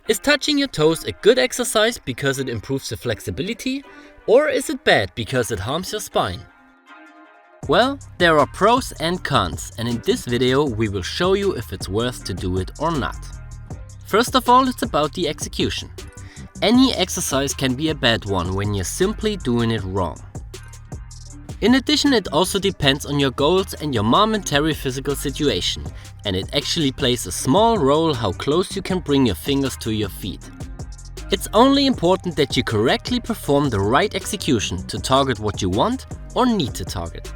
Is touching your toes a good exercise because it improves the flexibility, or is it bad because it harms your spine? Well, there are pros and cons, and in this video we will show you if it's worth to do it or not. First of all, it's about the execution. Any exercise can be a bad one when you're simply doing it wrong. In addition, it also depends on your goals and your momentary physical situation, and it actually plays a small role how close you can bring your fingers to your feet. It's only important that you correctly perform the right execution to target what you want or need to target.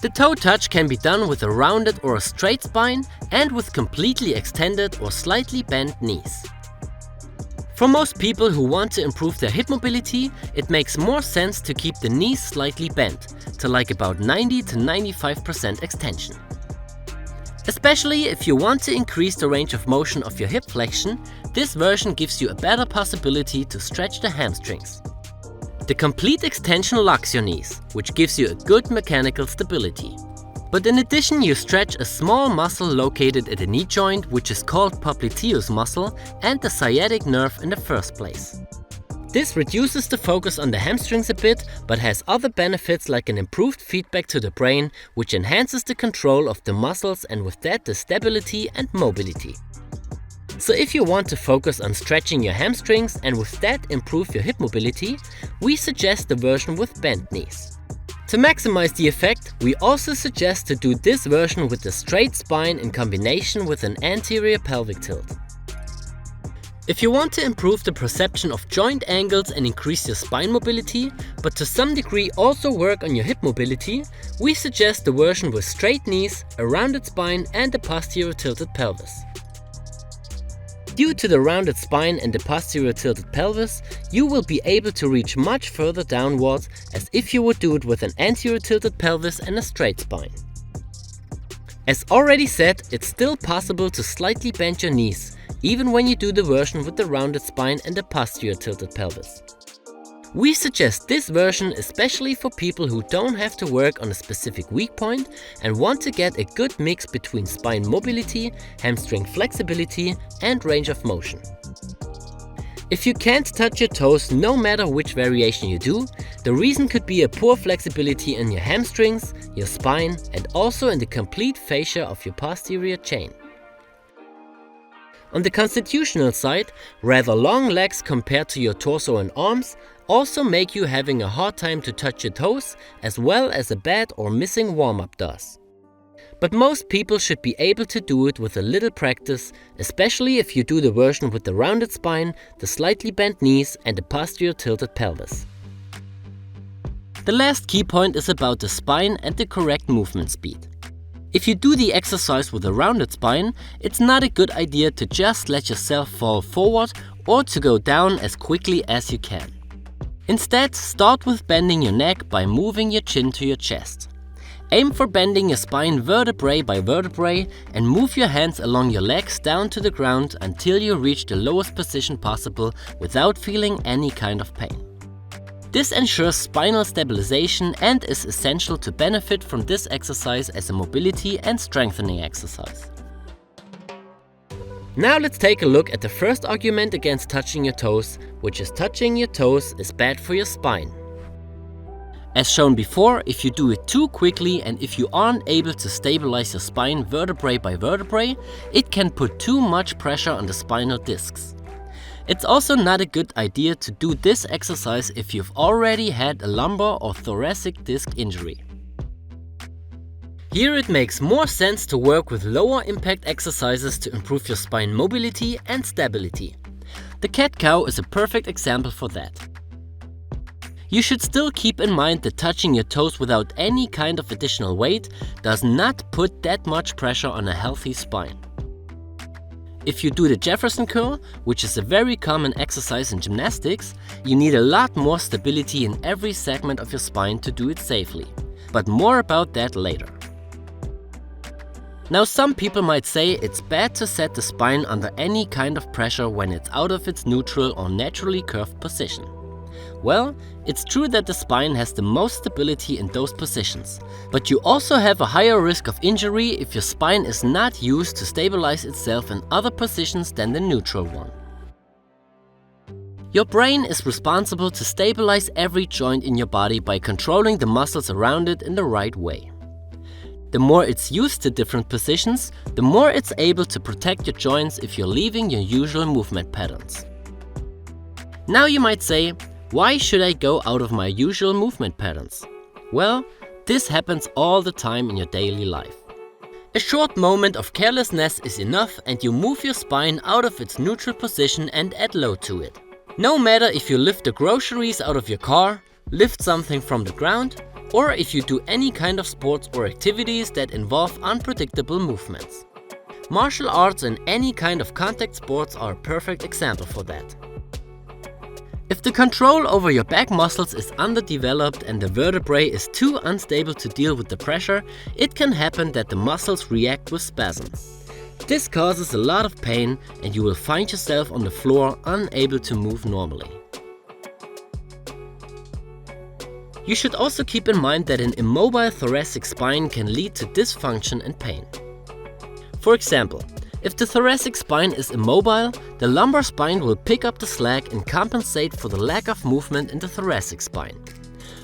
The toe touch can be done with a rounded or a straight spine and with completely extended or slightly bent knees. For most people who want to improve their hip mobility, it makes more sense to keep the knees slightly bent, to like about 90 to 95% extension. Especially if you want to increase the range of motion of your hip flexion, this version gives you a better possibility to stretch the hamstrings. The complete extension locks your knees, which gives you a good mechanical stability. But in addition, you stretch a small muscle located at the knee joint, which is called popliteus muscle, and the sciatic nerve in the first place. This reduces the focus on the hamstrings a bit, but has other benefits like an improved feedback to the brain, which enhances the control of the muscles and with that the stability and mobility. So if you want to focus on stretching your hamstrings and with that improve your hip mobility, we suggest the version with bent knees. To maximize the effect, we also suggest to do this version with a straight spine in combination with an anterior pelvic tilt. If you want to improve the perception of joint angles and increase your spine mobility, but to some degree also work on your hip mobility, we suggest the version with straight knees, a rounded spine and a posterior tilted pelvis. Due to the rounded spine and the posterior tilted pelvis, you will be able to reach much further downwards as if you would do it with an anterior tilted pelvis and a straight spine. As already said, it's still possible to slightly bend your knees, even when you do the version with the rounded spine and the posterior tilted pelvis. We suggest this version especially for people who don't have to work on a specific weak point and want to get a good mix between spine mobility, hamstring flexibility and range of motion. If you can't touch your toes no matter which variation you do, the reason could be a poor flexibility in your hamstrings, your spine and also in the complete fascia of your posterior chain. On the constitutional side, rather long legs compared to your torso and arms also make you having a hard time to touch your toes, as well as a bad or missing warm-up does. But most people should be able to do it with a little practice, especially if you do the version with the rounded spine, the slightly bent knees and the posterior tilted pelvis. The last key point is about the spine and the correct movement speed. If you do the exercise with a rounded spine, it's not a good idea to just let yourself fall forward or to go down as quickly as you can. Instead, start with bending your neck by moving your chin to your chest. Aim for bending your spine vertebrae by vertebrae and move your hands along your legs down to the ground until you reach the lowest position possible without feeling any kind of pain. This ensures spinal stabilization and is essential to benefit from this exercise as a mobility and strengthening exercise. Now let's take a look at the first argument against touching your toes, which is touching your toes is bad for your spine. As shown before, if you do it too quickly and if you aren't able to stabilize your spine vertebrae by vertebrae, it can put too much pressure on the spinal discs. It's also not a good idea to do this exercise if you've already had a lumbar or thoracic disc injury. Here it makes more sense to work with lower impact exercises to improve your spine mobility and stability. The cat-cow is a perfect example for that. You should still keep in mind that touching your toes without any kind of additional weight does not put that much pressure on a healthy spine. If you do the Jefferson curl, which is a very common exercise in gymnastics, you need a lot more stability in every segment of your spine to do it safely. But more about that later. Now some people might say it's bad to set the spine under any kind of pressure when it's out of its neutral or naturally curved position. Well, it's true that the spine has the most stability in those positions, but you also have a higher risk of injury if your spine is not used to stabilize itself in other positions than the neutral one. Your brain is responsible to stabilize every joint in your body by controlling the muscles around it in the right way. The more it's used to different positions, the more it's able to protect your joints if you're leaving your usual movement patterns. Now you might say, why should I go out of my usual movement patterns? Well, this happens all the time in your daily life. A short moment of carelessness is enough and you move your spine out of its neutral position and add load to it. No matter if you lift the groceries out of your car, lift something from the ground, or if you do any kind of sports or activities that involve unpredictable movements. Martial arts and any kind of contact sports are a perfect example for that. If the control over your back muscles is underdeveloped and the vertebrae is too unstable to deal with the pressure, it can happen that the muscles react with spasms. This causes a lot of pain and you will find yourself on the floor unable to move normally. You should also keep in mind that an immobile thoracic spine can lead to dysfunction and pain. For example, if the thoracic spine is immobile, the lumbar spine will pick up the slack and compensate for the lack of movement in the thoracic spine.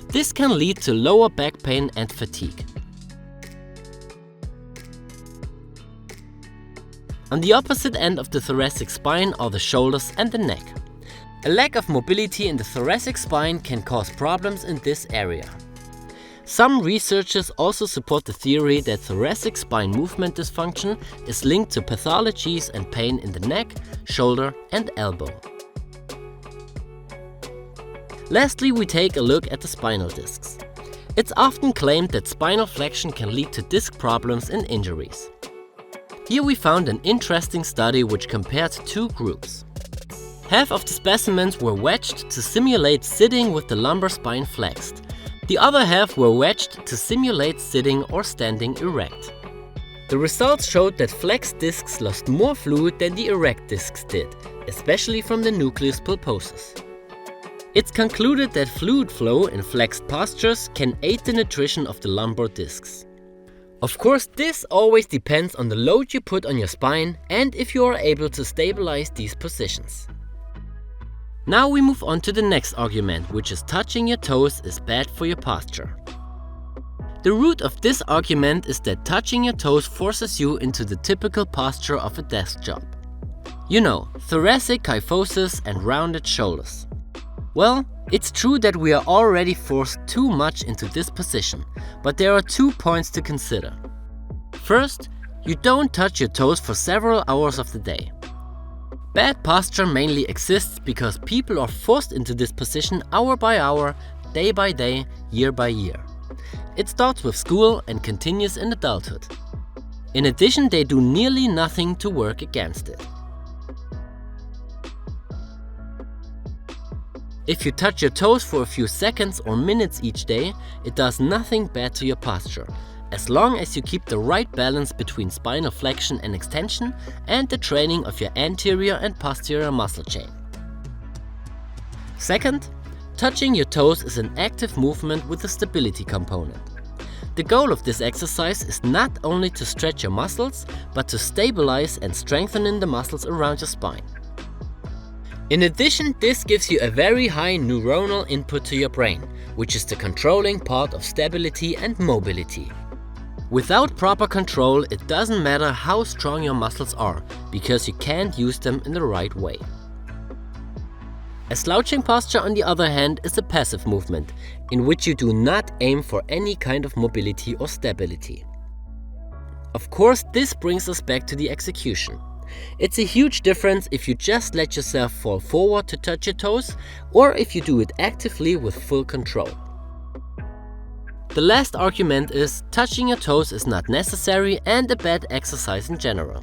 This can lead to lower back pain and fatigue. On the opposite end of the thoracic spine are the shoulders and the neck. A lack of mobility in the thoracic spine can cause problems in this area. Some researchers also support the theory that thoracic spine movement dysfunction is linked to pathologies and pain in the neck, shoulder, and elbow. Lastly, we take a look at the spinal discs. It's often claimed that spinal flexion can lead to disc problems and injuries. Here we found an interesting study which compared two groups. Half of the specimens were wedged to simulate sitting with the lumbar spine flexed. The other half were wedged to simulate sitting or standing erect. The results showed that flexed discs lost more fluid than the erect discs did, especially from the nucleus pulposus. It's concluded that fluid flow in flexed postures can aid the nutrition of the lumbar discs. Of course, this always depends on the load you put on your spine and if you are able to stabilize these positions. Now we move on to the next argument, which is touching your toes is bad for your posture. The root of this argument is that touching your toes forces you into the typical posture of a desk job. You know, thoracic kyphosis and rounded shoulders. Well, it's true that we are already forced too much into this position, but there are 2 points to consider. First, you don't touch your toes for several hours of the day. Bad posture mainly exists because people are forced into this position hour by hour, day by day, year by year. It starts with school and continues in adulthood. In addition, they do nearly nothing to work against it. If you touch your toes for a few seconds or minutes each day, it does nothing bad to your posture, as long as you keep the right balance between spinal flexion and extension and the training of your anterior and posterior muscle chain. Second, touching your toes is an active movement with a stability component. The goal of this exercise is not only to stretch your muscles, but to stabilize and strengthen the muscles around your spine. In addition, this gives you a very high neuronal input to your brain, which is the controlling part of stability and mobility. Without proper control, it doesn't matter how strong your muscles are, because you can't use them in the right way. A slouching posture, on the other hand, is a passive movement, in which you do not aim for any kind of mobility or stability. Of course, this brings us back to the execution. It's a huge difference if you just let yourself fall forward to touch your toes, or if you do it actively with full control. The last argument is touching your toes is not necessary and a bad exercise in general.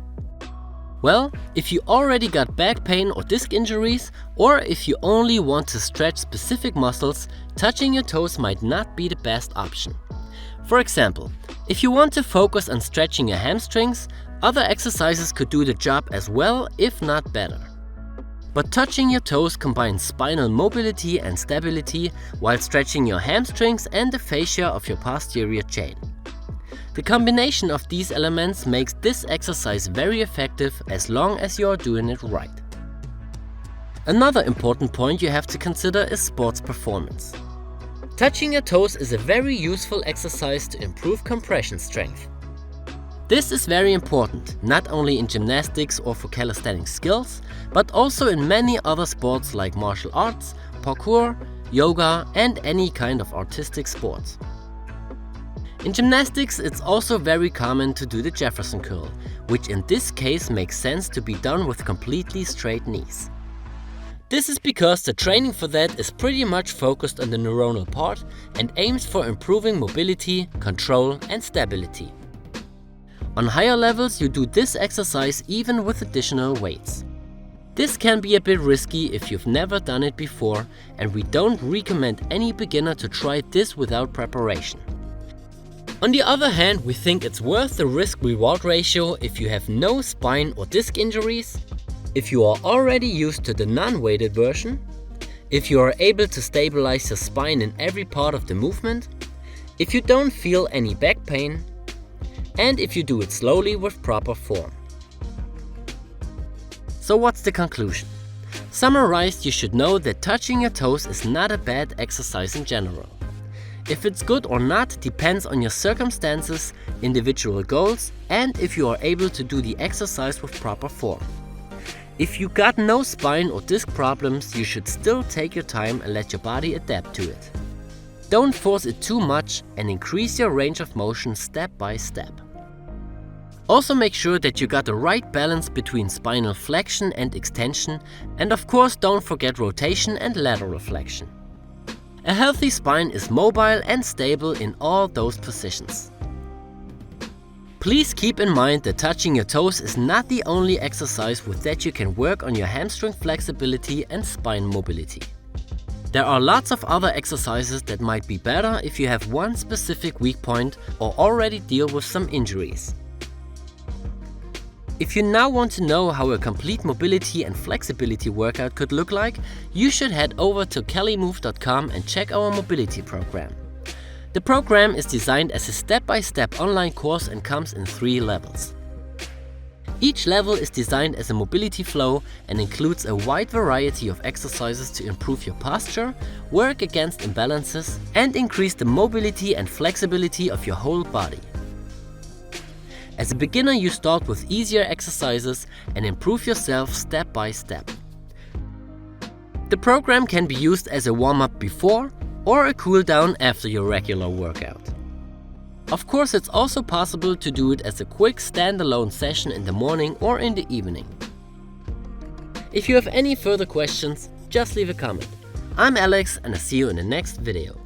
Well, if you already got back pain or disc injuries, or if you only want to stretch specific muscles, touching your toes might not be the best option. For example, if you want to focus on stretching your hamstrings, other exercises could do the job as well, if not better. But touching your toes combines spinal mobility and stability while stretching your hamstrings and the fascia of your posterior chain. The combination of these elements makes this exercise very effective as long as you are doing it right. Another important point you have to consider is sports performance. Touching your toes is a very useful exercise to improve compression strength. This is very important, not only in gymnastics or for calisthenics skills, but also in many other sports like martial arts, parkour, yoga, and any kind of artistic sports. In gymnastics, it's also very common to do the Jefferson curl, which in this case makes sense to be done with completely straight knees. This is because the training for that is pretty much focused on the neuronal part and aims for improving mobility, control, and stability. On higher levels, you do this exercise even with additional weights. This can be a bit risky if you've never done it before, and we don't recommend any beginner to try this without preparation. On the other hand, we think it's worth the risk-reward ratio if you have no spine or disc injuries, if you are already used to the non-weighted version, if you are able to stabilize your spine in every part of the movement, if you don't feel any back pain, and if you do it slowly with proper form. So what's the conclusion? Summarized, you should know that touching your toes is not a bad exercise in general. If it's good or not depends on your circumstances, individual goals, and if you are able to do the exercise with proper form. If you got no spine or disc problems, you should still take your time and let your body adapt to it. Don't force it too much and increase your range of motion step by step. Also make sure that you got the right balance between spinal flexion and extension, and of course don't forget rotation and lateral flexion. A healthy spine is mobile and stable in all those positions. Please keep in mind that touching your toes is not the only exercise with that you can work on your hamstring flexibility and spine mobility. There are lots of other exercises that might be better if you have one specific weak point or already deal with some injuries. If you now want to know how a complete mobility and flexibility workout could look like, you should head over to CaliMove.com and check our mobility program. The program is designed as a step-by-step online course and comes in 3 levels. Each level is designed as a mobility flow and includes a wide variety of exercises to improve your posture, work against imbalances, and increase the mobility and flexibility of your whole body. As a beginner, you start with easier exercises and improve yourself step by step. The program can be used as a warm-up before or a cool-down after your regular workout. Of course, it's also possible to do it as a quick standalone session in the morning or in the evening. If you have any further questions, just leave a comment. I'm Alex and I'll see you in the next video.